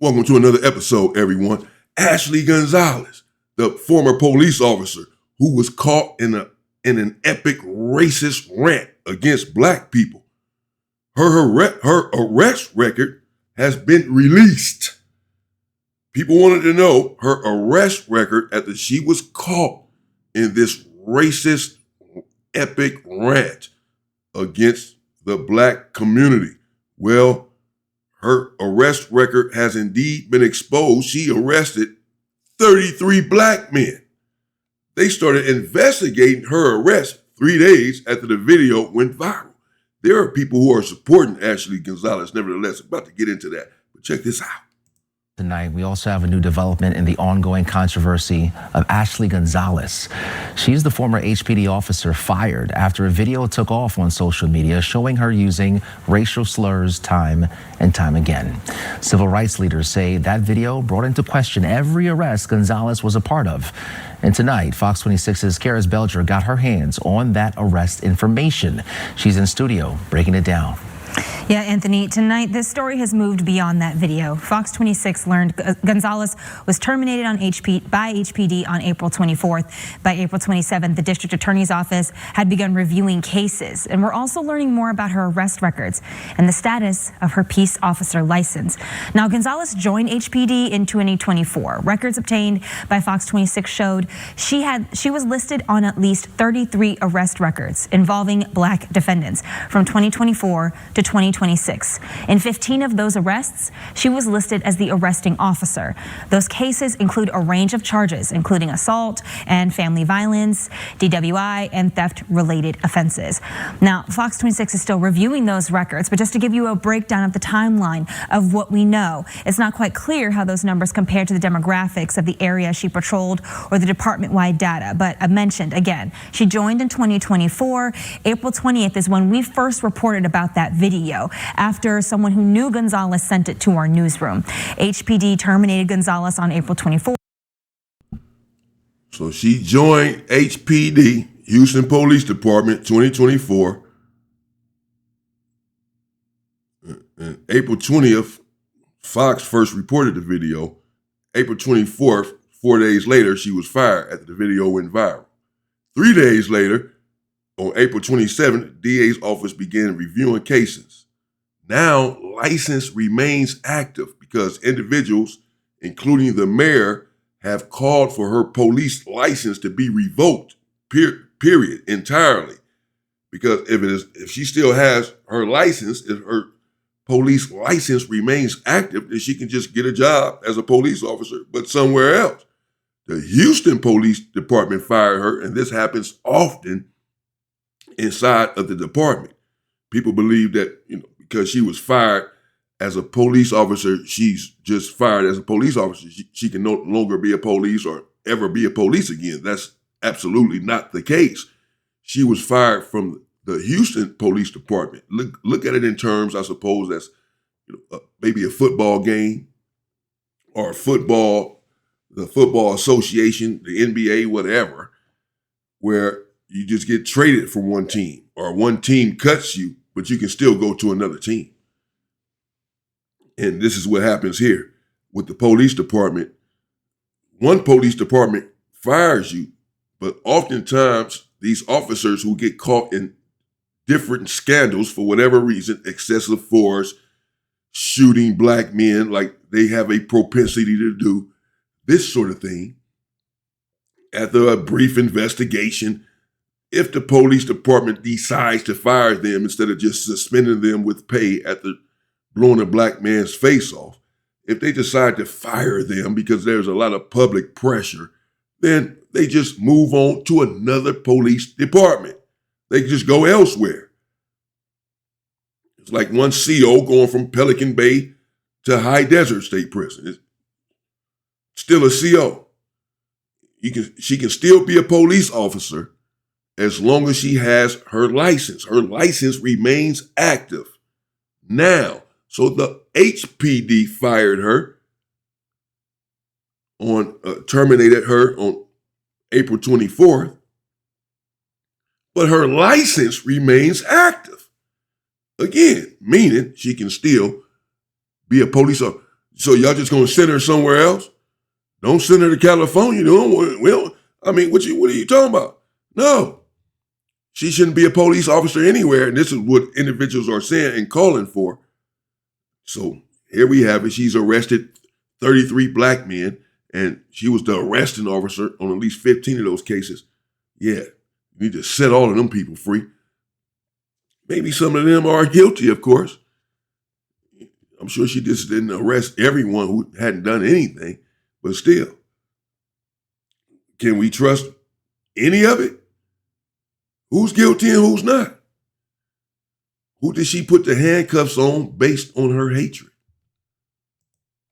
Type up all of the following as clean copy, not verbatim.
Welcome to another episode, everyone. Ashley Gonzales, the former police officer who was caught in an epic racist rant against black people. Her arrest record has been released. People wanted to know her arrest record after she was caught in this racist epic rant against the black community. Well, her arrest record has indeed been exposed. She arrested 33 black men. They started investigating her arrest 3 days after the video went viral. There are people who are supporting Ashley Gonzales, nevertheless. I'm about to get into that, but check this out. Tonight, we also have a new development in the ongoing controversy of Ashley Gonzales. She's the former HPD officer fired after a video took off on social media showing her using racial slurs time and time again. Civil rights leaders say that video brought into question every arrest Gonzales was a part of. And tonight, Fox 26's Karis Belger got her hands on that arrest information. She's in studio breaking it down. Yeah, Anthony, tonight this story has moved beyond that video. Fox 26 learned Gonzales was terminated by HPD on April 24th. By April 27th, the district attorney's office had begun reviewing cases. And we're also learning more about her arrest records and the status of her peace officer license. Now, Gonzales joined HPD in 2024. Records obtained by Fox 26 showed she was listed on at least 33 arrest records involving black defendants from 2024 to 2026. In 15 of those arrests, she was listed as the arresting officer. Those cases include a range of charges, including assault and family violence, DWI, and theft-related offenses. Now, Fox 26 is still reviewing those records, but just to give you a breakdown of the timeline of what we know, it's not quite clear how those numbers compare to the demographics of the area she patrolled or the department-wide data. But I mentioned, again, she joined in 2024. April 20th is when we first reported about that video after someone who knew Gonzales sent it to our newsroom. HPD terminated Gonzales on April 24th. So she joined HPD, Houston Police Department, 2024. And April 20th, Fox first reported the video. April 24th, 4 days later, she was fired after the video went viral. 3 days later, on April 27th, DA's office began reviewing cases. Now, license remains active because individuals, including the mayor, have called for her police license to be revoked, period, entirely. Because if she still has her license, if her police license remains active, then she can just get a job as a police officer, but somewhere else. The Houston Police Department fired her, and this happens often inside of the department. People believe that, because she was fired as a police officer, she's just fired as a police officer. She can no longer be a police or ever be a police again. That's absolutely not the case. She was fired from the Houston Police Department. Look at it in terms, I suppose, that's maybe a football game or the football association, the NBA, whatever, where you just get traded from one team, or one team cuts you, but you can still go to another team. And this is what happens here with the police department. One police department fires you, but oftentimes these officers who get caught in different scandals for whatever reason, excessive force, shooting black men, like they have a propensity to do this sort of thing, after a brief investigation, if the police department decides to fire them instead of just suspending them with pay after blowing a black man's face off, if they decide to fire them because there's a lot of public pressure, then they just move on to another police department. They just go elsewhere. It's like one CO going from Pelican Bay to High Desert State Prison. It's still a CO. She can still be a police officer as long as she has her license. Her license remains active now. So the HPD fired her terminated her on April 24th, but her license remains active. Again, meaning she can still be a police officer. So y'all just gonna send her somewhere else? Don't send her to California. I mean, what are you talking about? No. She shouldn't be a police officer anywhere, and this is what individuals are saying and calling for. So here we have it. She's arrested 33 black men, and she was the arresting officer on at least 15 of those cases. Yeah, you need to set all of them people free. Maybe some of them are guilty, of course. I'm sure she just didn't arrest everyone who hadn't done anything, but still. Can we trust any of it? Who's guilty and who's not? Who did she put the handcuffs on based on her hatred?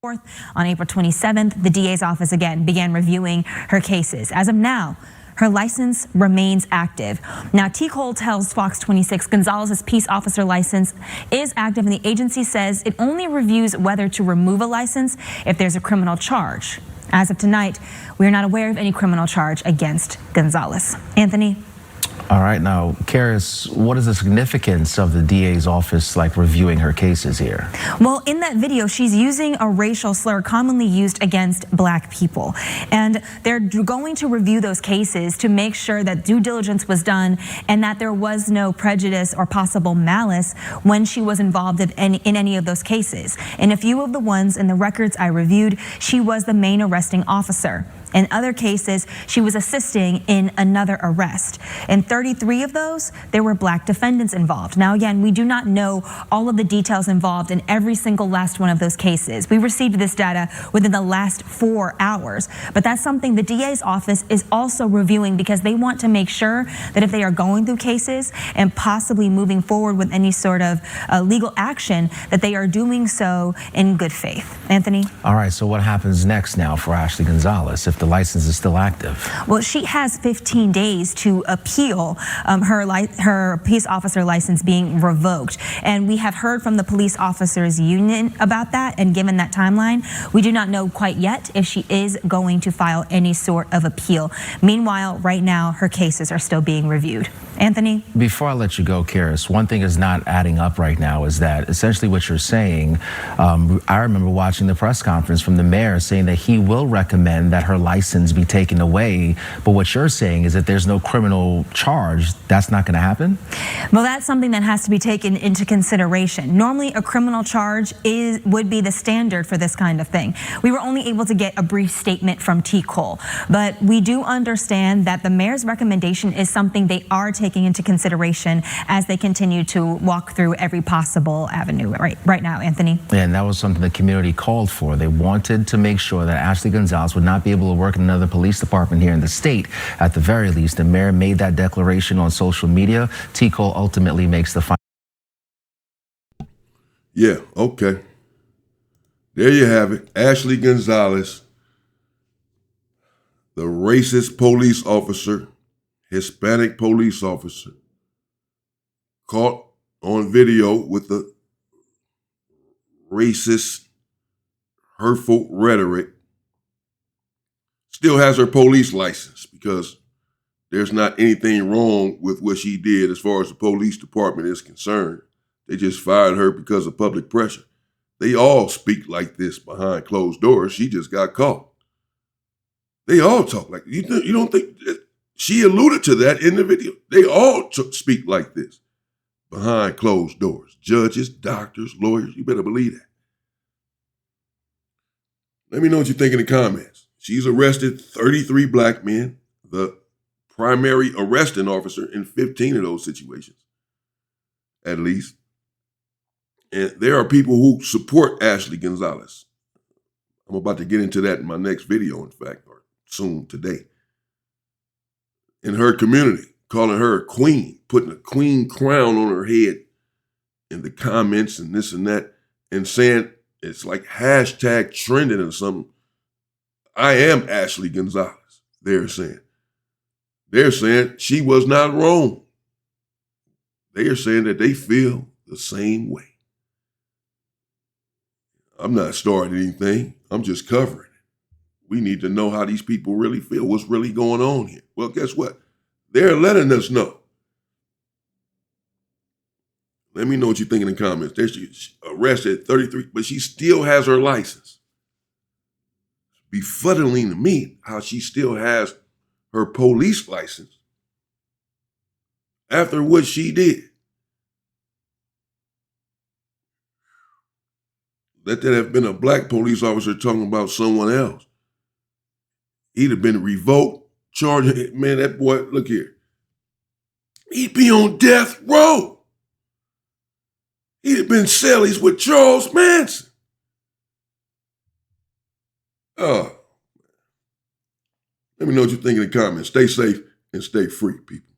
On April 27th, the DA's office again began reviewing her cases. As of now, her license remains active. Now, T. Cole tells Fox 26 Gonzales' peace officer license is active, and the agency says it only reviews whether to remove a license if there's a criminal charge. As of tonight, we are not aware of any criminal charge against Gonzales. Anthony? All right, now, Karis, what is the significance of the DA's office reviewing her cases here? Well, in that video, she's using a racial slur commonly used against black people. And they're going to review those cases to make sure that due diligence was done and that there was no prejudice or possible malice when she was involved in any of those cases. In a few of the ones in the records I reviewed, she was the main arresting officer. In other cases, she was assisting in another arrest. In 33 of those, there were black defendants involved. Now, again, we do not know all of the details involved in every single last one of those cases. We received this data within the last 4 hours, but that's something the DA's office is also reviewing because they want to make sure that if they are going through cases and possibly moving forward with any sort of legal action, that they are doing so in good faith. Anthony? All right, so what happens next now for Ashley Gonzales if the license is still active? Well, she has 15 days to appeal her peace officer license being revoked. And we have heard from the police officers union about that, and given that timeline, we do not know quite yet if she is going to file any sort of appeal. Meanwhile, right now, her cases are still being reviewed. Anthony? Before I let you go, Karis, one thing is not adding up right now is that essentially what you're saying, I remember watching the press conference from the mayor saying that he will recommend that her license be taken away, but what you're saying is that there's no criminal charge. That's not going to happen? Well, that's something that has to be taken into consideration. Normally, a criminal charge would be the standard for this kind of thing. We were only able to get a brief statement from T. Cole, but we do understand that the mayor's recommendation is something they are taking into consideration as they continue to walk through every possible avenue right now, Anthony. And that was something the community called for. They wanted to make sure that Ashley Gonzales would not be able to work in another police department here in the state. At the very least, the mayor made that declaration on social media. T. Cole ultimately makes the final. Yeah, okay. There you have it. Ashley Gonzales, the racist police officer, Hispanic police officer, caught on video with the racist, hurtful rhetoric, still has her police license because there's not anything wrong with what she did as far as the police department is concerned. They just fired her because of public pressure. They all speak like this behind closed doors. She just got caught. They all talk like you don't think she alluded to that in the video. They all speak like this behind closed doors. Judges, doctors, lawyers, you better believe that. Let me know what you think in the comments. She's arrested 33 black men, the primary arresting officer in 15 of those situations, at least. And there are people who support Ashley Gonzales. I'm about to get into that in my next video, in fact, or soon today. In her community, calling her a queen, putting a queen crown on her head in the comments and this and that, and saying it's like hashtag trending or something. I am Ashley Gonzales, they're saying. They're saying she was not wrong. They are saying that they feel the same way. I'm not starting anything. I'm just covering it. We need to know how these people really feel, what's really going on here. Well, guess what? They're letting us know. Let me know what you think in the comments. She's arrested 33, but she still has her license. befuddling to me how she still has her police license after what she did. Let that have been a black police officer talking about someone else. He'd have been revoked, charged. Man, that boy, look here. He'd be on death row. He'd have been cellies with Charles Manson. Let me know what you think in the comments. Stay safe and stay free, people.